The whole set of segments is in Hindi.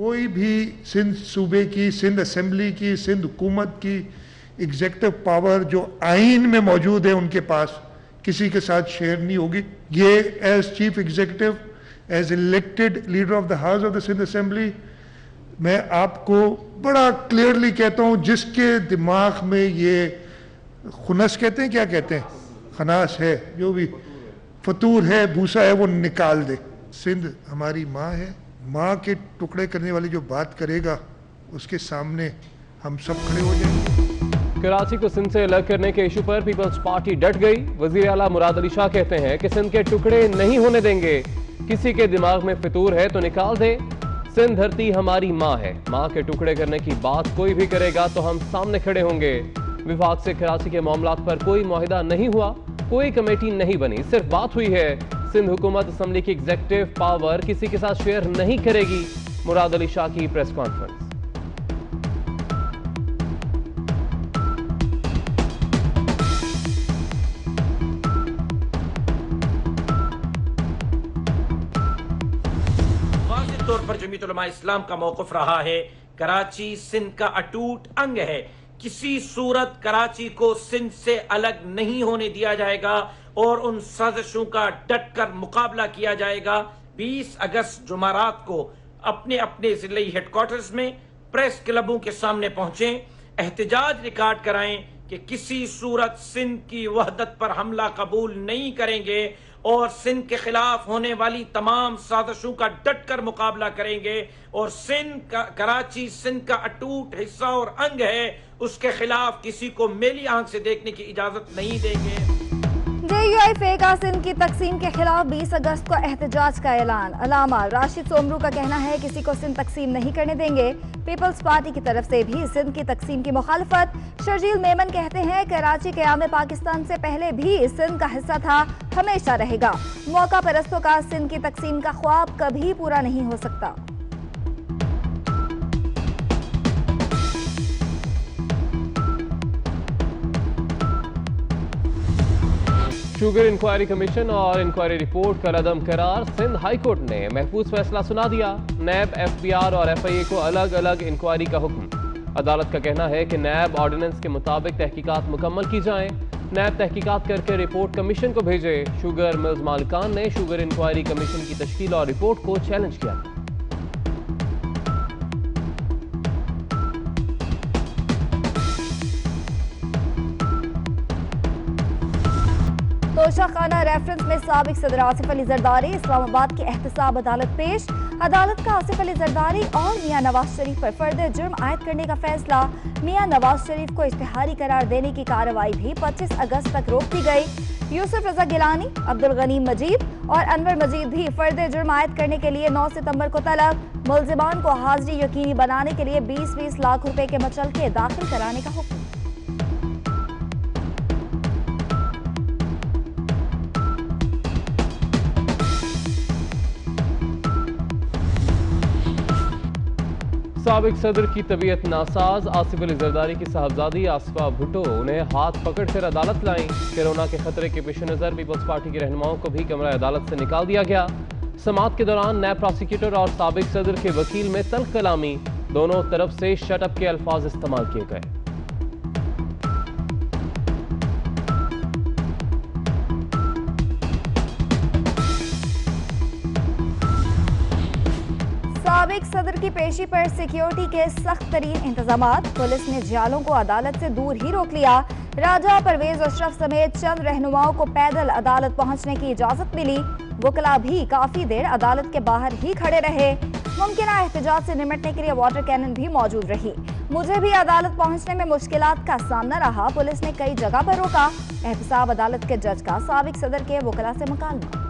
कोई भी सिंध सूबे की, सिंध असेंबली की, सिंध हुकूमत की एग्जेक्टिव पावर जो आइन में मौजूद है उनके पास, किसी के साथ शेयर नहीं होगी। ये as chief executive, as elected leader of the house of the Sindh assembly, मैं आपको बड़ा क्लियरली कहता हूँ, जिसके दिमाग में ये खुनस कहते हैं, क्या कहते हैं, खनास है, जो भी फतूर है, भूसा है, वो निकाल दे। सिंध हमारी माँ है, माँ के टुकड़े करने वाली जो बात करेगा उसके सामने हम सब खड़े हो जाएंगे। कराची को सिंध से अलग करने के इशू पर पीपल्स पार्टी डट गई। वजीर आला मुराद अली शाह कहते हैं कि सिंध के टुकड़े नहीं होने देंगे, किसी के दिमाग में फितूर है तो निकाल दे। सिंध धरती हमारी माँ है, माँ के टुकड़े करने की बात कोई भी करेगा तो हम सामने खड़े होंगे। विभाग से कराची के मामलात पर कोई मुआहिदा नहीं हुआ, कोई कमेटी नहीं बनी, सिर्फ बात हुई है। सिंध हुकूमत असम्बली की एग्जेक्टिव पावर किसी के साथ शेयर नहीं करेगी। मुराद अली शाह की प्रेस कॉन्फ्रेंस। तौर पर जमीयत उलमा इस्लाम का मौक़िफ़ रहा है, कराची सिंध का अटूट अंग है, किसी सूरत कराची को सिंध से अलग नहीं होने दिया जाएगा और उन साजिशों का डट कर मुकाबला किया जाएगा। 20 अगस्त जुमारात को अपने अपने ज़िले हेडक्वार्टर्स में प्रेस क्लबों के सामने पहुंचें, एहतजाज रिकॉर्ड कराएं कि किसी सूरत सिंध की वहदत पर हमला कबूल नहीं करेंगे और सिंध के खिलाफ होने वाली तमाम साजिशों का डट कर मुकाबला करेंगे। और कराची सिंध का अटूट हिस्सा और अंग है, उसके खिलाफ किसी को मेली आंख से देखने की इजाजत नहीं देंगे। JUIF का सिंध की तकसीम के खिलाफ 20 अगस्त को एहतजाज का ऐलान। अलामा राशिद सोमरू का कहना है किसी को सिंध तकसीम नहीं करने देंगे। पीपल्स पार्टी की तरफ से भी सिंध की तकसीम की मुखालफत। शर्जील मेमन कहते हैं कराची क़याम पाकिस्तान से पहले भी सिंध का हिस्सा था, हमेशा रहेगा। मौका परस्तों का सिंध की तकसीम का ख्वाब कभी पूरा नहीं हो सकता। शुगर इंक्वायरी कमीशन और इंक्वायरी रिपोर्ट का रद्द करार। सिंध हाई कोर्ट ने महफूज फैसला सुना दिया। नैब, FBR और FIA को अलग अलग इंक्वायरी का हुक्म। अदालत का कहना है कि नैब ऑर्डिनेंस के मुताबिक तहकीकात मुकम्मल की जाएं। नैब तहकीकात करके रिपोर्ट कमीशन को भेजे। शुगर मिल्स मालिकान ने शुगर इंक्वायरी कमीशन की तश्कील और रिपोर्ट को चैलेंज किया। तोशाखाना रेफरेंस में साबिक सदर आसिफ अली जरदारी इस्लामाबाद की एहतसाब अदालत पेश। अदालत का आसिफ अली जरदारी और मियां नवाज शरीफ पर फर्द जुर्म आयद करने का फैसला। मियां नवाज शरीफ को इश्तिहारी करार देने की कार्रवाई भी 25 अगस्त तक रोक दी गई। यूसुफ रजा गिलानी, अब्दुल गनी मजीद और अनवर मजीद भी फर्द जुर्म आयद करने के लिए 9 सितंबर को तलब। मुलजिमान को हाजिरी यकीनी बनाने के लिए 20-20 लाख रुपए के मचलके दाखिल कराने का हुक्म। साबिक सदर की तबीयत नासाज। आसिफ अली जरदारी की साहबजादी आसिफा भुट्टो उन्हें हाथ पकड़कर अदालत लाईं। कोरोना के खतरे के पेश नज़र पीपल्स पार्टी के रहनुमाओं को भी कमरा अदालत से निकाल दिया गया। समाअत के दौरान नैब प्रोसिक्यूटर और साबिक सदर के वकील में तल्ख कलामी। दोनों तरफ से शटअप के अल्फाज इस्तेमाल किए गए। साबिक सदर की पेशी पर सिक्योरिटी के सख्त तरीन इंतजामात। पुलिस ने जियालों को अदालत से दूर ही रोक लिया। राजा परवेज अशरफ समेत चंद रहनुमाओं को पैदल अदालत पहुंचने की इजाजत मिली। वकला भी काफी देर अदालत के बाहर ही खड़े रहे। मुमकिना एहतजाज से निपटने के लिए वाटर कैनन भी मौजूद रही। मुझे भी अदालत पहुंचने में मुश्किलात का सामना रहा। पुलिस ने कई जगह पर रोका। एहतसाब अदालत के जज का साबिक सदर के वकला से मुकालमा।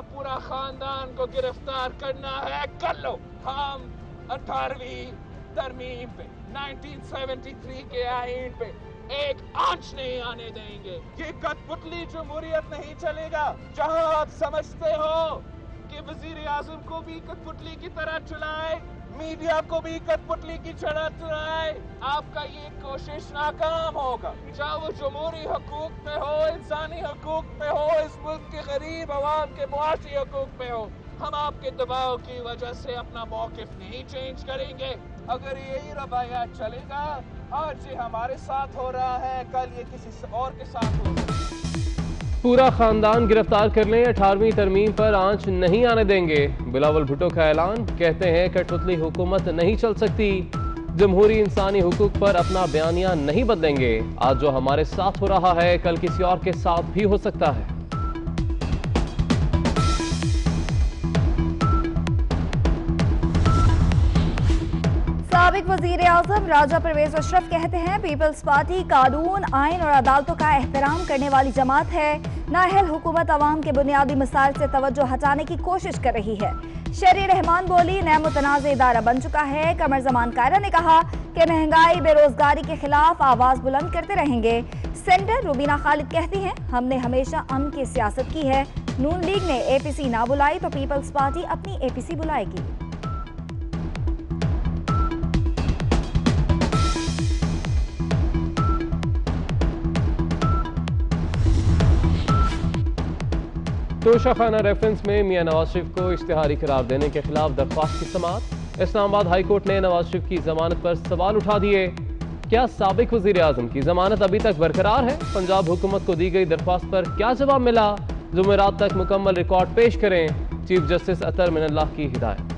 पूरा खानदान को गिरफ्तार करना है, कर लो। हम 18वीं तरमीम पे 1973 के आईन पे एक आंच नहीं आने देंगे। ये कठपुतली जमहूरियत नहीं चलेगा जहां आप समझते हो कि वजीर आजम को भी कठपुतली की तरह चलाए, मीडिया को भी कठपुतली की तरह चलाए। आपका ये कोशिश नाकाम होगा। चाहे वो जमहूरी हकूक पे हो, इंसानी हकूक पे हो, इस मुल्क के गरीब आवाम के मुआशी हकूक पे हो, हम आपके दबाव की वजह से अपना मौकिफ नहीं चेंज करेंगे। अगर यही रवैया चलेगा, आज ये हमारे साथ हो रहा है, कल ये किसी और के साथ हो सकता है। पूरा खानदान गिरफ्तार कर लें, 18वीं तरमीम पर आंच नहीं आने देंगे। बिलावल भुट्टो का ऐलान, कहते हैं कठपुतली हुकूमत नहीं चल सकती, जमहूरी इंसानी हुकूक पर अपना बयानिया नहीं बदलेंगे। आज जो हमारे साथ हो रहा है कल किसी और के साथ भी हो सकता है। साबिक वजीर आजम राजा परवेज अशरफ कहते हैं पीपल्स पार्टी कानून, आइन और अदालतों का एहतराम करने वाली जमात है। नाअहल हुकूमत अवाम के बुनियादी मसाइल से तवज्जो हटाने की कोशिश कर रही है। शरी रहमान बोली, नया मुतनाज़ इदारा बन चुका है। कमर जमान कायरा ने कहा कि महंगाई बेरोजगारी के खिलाफ आवाज बुलंद करते रहेंगे। सेंटर रुबीना खालिद कहती हैं, हमने हमेशा अमन की सियासत की है। नून लीग ने APC ना बुलाई तो पीपल्स पार्टी अपनी APC बुलाएगी। तोशाखाना रेफरेंस में मियां नवाज शरीफ को इश्तिहारी करार देने के खिलाफ दरख्वास्त की समाअत। इस्लामाबाद हाई कोर्ट ने नवाज शरीफ की जमानत पर सवाल उठा दिए। क्या साबिक वजीर आजम की जमानत अभी तक बरकरार है? पंजाब हुकूमत को दी गई दरख्वास्त पर क्या जवाब मिला? जुमेरात तक मुकम्मल रिकॉर्ड पेश करें, चीफ जस्टिस अतर मिनल्लाह की हिदायत।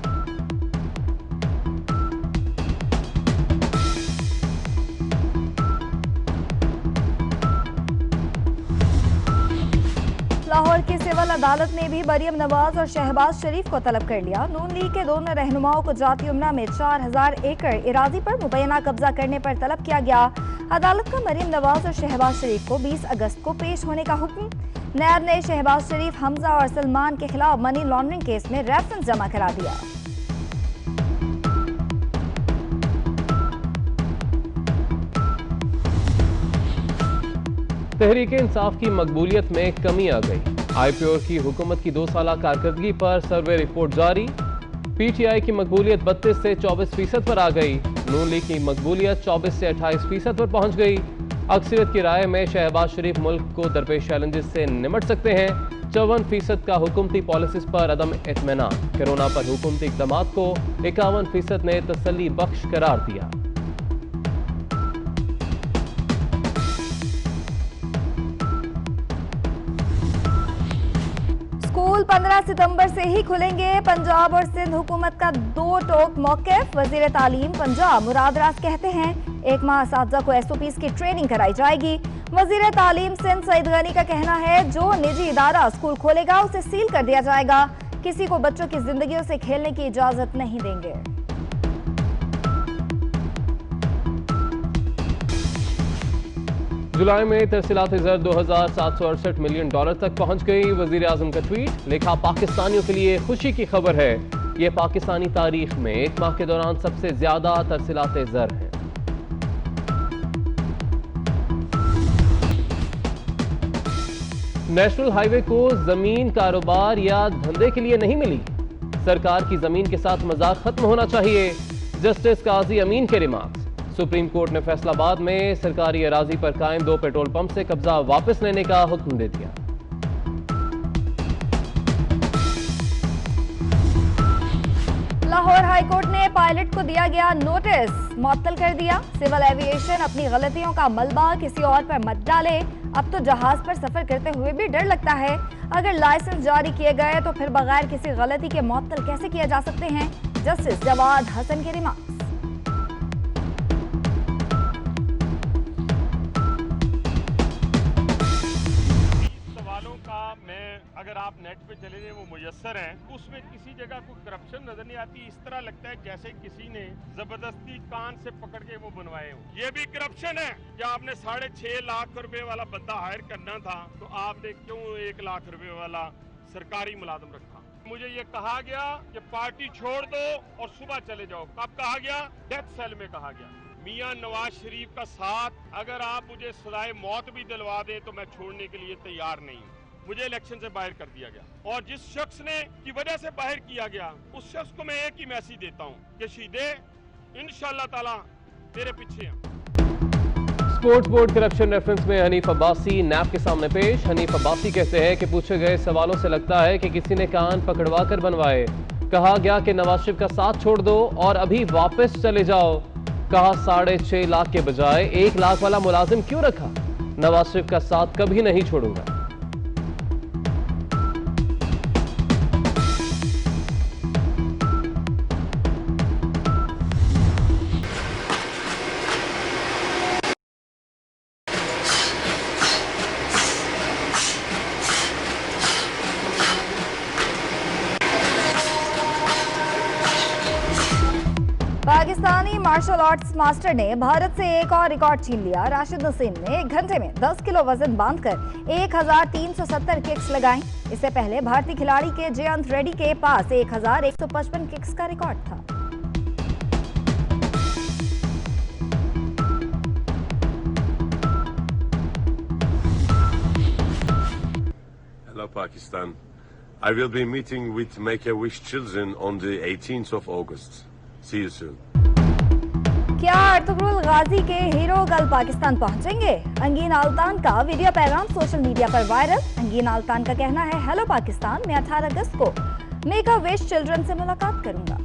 लाहौर की सिविल अदालत ने भी मरियम नवाज और शहबाज शरीफ को तलब कर लिया। नून लीग के दोनों रहनुमाओं को जाती उमरा में 4000 एकड़ इरादी पर मुबैना कब्जा करने पर तलब किया गया। अदालत का मरियम नवाज और शहबाज शरीफ को 20 अगस्त को पेश होने का हुक्म। नैब ने शहबाज शरीफ, हमजा और सलमान के खिलाफ मनी लॉन्ड्रिंग केस में रेफरेंस जमा करा दिया। तहरीक इंसाफ की मकबूलियत में कमी आ गई। IPOR की हुकूमत की 2 साला कारकर्दगी पर सर्वे रिपोर्ट जारी। PTI की मकबूलियत 32 से 24% पर आ गई। नून लीग की मकबूलियत 24 से 28% पर पहुंच गई। अक्सरियत की राय में शहबाज शरीफ मुल्क को दरपेश चैलेंजेस से निमट सकते हैं। 54% का हुकूमती पॉलिसीज पर अदम इत्मीनान। कोरोना पर हुकूमती इक़दामात को 51% ने तसल्ली बख्श करार दिया। स्कूल 15 सितंबर से ही खुलेंगे। पंजाब और सिंध हुकूमत का 2 टोक मौक़िफ़। वज़ीर तालीम पंजाब मुराद राज कहते हैं 1 माह असातिज़ा को SOPs की ट्रेनिंग कराई जाएगी। वज़ीर तालीम सिंध सईद गनी का कहना है जो निजी इदारा स्कूल खोलेगा उसे सील कर दिया जाएगा। किसी को बच्चों की जिंदगियों से खेलने की इजाजत नहीं देंगे। जुलाई में तरसीलात ज़र $2768 मिलियन तक पहुंच गई। वजीर आजम का ट्वीट, लिखा पाकिस्तानियों के लिए खुशी की खबर है, यह पाकिस्तानी तारीख में 1 माह के दौरान सबसे ज्यादा तरसीलात ज़र है। नेशनल हाईवे को जमीन कारोबार या धंधे के लिए नहीं मिली। सरकार की जमीन के साथ मजाक खत्म होना चाहिए, जस्टिस काजी अमीन के रिमार्क्स। सुप्रीम कोर्ट ने फैसलाबाद में सरकारी अराजी पर कायम 2 पेट्रोल पंप से कब्जा वापस लेने का हुक्म दे दिया। लाहौर हाई कोर्ट ने पायलट को दिया गया नोटिस मुअत्तल कर दिया। सिविल एविएशन अपनी गलतियों का मलबा किसी और पर मत डाले। अब तो जहाज पर सफर करते हुए भी डर लगता है। अगर लाइसेंस जारी किए गए तो फिर बगैर किसी गलती के मुअत्तल कैसे किए जा सकते हैं? जस्टिस जवाद हसन के रिमार्क्स। अगर आप नेट पे चले जाए वो मुयस्सर हैं, उसमें किसी जगह कोई करप्शन नजर नहीं आती। इस तरह लगता है जैसे किसी ने जबरदस्ती कान से पकड़ के वो बनवाए हो। ये भी करप्शन है। क्या आपने 6.5 लाख रुपए वाला बंदा हायर करना था तो आपने क्यों 1 लाख रुपए वाला सरकारी मुलाजिम रखा? मुझे ये कहा गया कि पार्टी छोड़ दो और सुबह चले जाओ। कब कहा गया? डेथ सेल में कहा गया। मियां नवाज शरीफ का साथ अगर आप मुझे सजाए मौत भी दिलवा दे तो मैं छोड़ने के लिए तैयार नहीं। मुझे इलेक्शन से बाहर कर दिया गया और जिस शख्स ने की वजह से बाहर किया गया उस शख्स को मैं एक ही मैसेज देता हूं कि शीदे इंशाअल्लाह ताला मेरे पीछे हैं। स्पोर्ट्स बोर्ड करप्शन रेफरेंस में हनीफ अब्बासी नैब के सामने पेश। हनीफ अब्बासी कहते हैं कि पूछे गए सवालों से लगता है कि किसी ने कान पकड़वा कर बनवाए। कहा गया कि नवाज शरीफ का साथ छोड़ दो और अभी वापस चले जाओ। कहा 6.5 लाख के बजाय 1 लाख वाला मुलाजिम क्यों रखा? नवाज शरीफ का साथ कभी नहीं छोड़ूंगा। पाकिस्तानी मार्शल आर्ट्स मास्टर ने भारत से एक और रिकॉर्ड छीन लिया। राशिद नसीम ने 1 घंटे में 10 किलो वजन बांधकर 1370 किक्स लगाई। इससे पहले भारतीय खिलाड़ी के जयंत रेड्डी के पास 1155 किक्स का रिकॉर्ड था। Hello Pakistan. I will be meeting with Make-A-Wish children on the 18th of August. See you soon. क्या अर्तुगरुल गाजी के हीरो कल पाकिस्तान पहुंचेंगे? अंगीन आल्तान का वीडियो पैगाम सोशल मीडिया पर वायरल। अंगीन आल्तान का कहना है, हेलो पाकिस्तान, मैं 18 अगस्त को मेक-अ-विश चिल्ड्रन से मुलाकात करूंगा।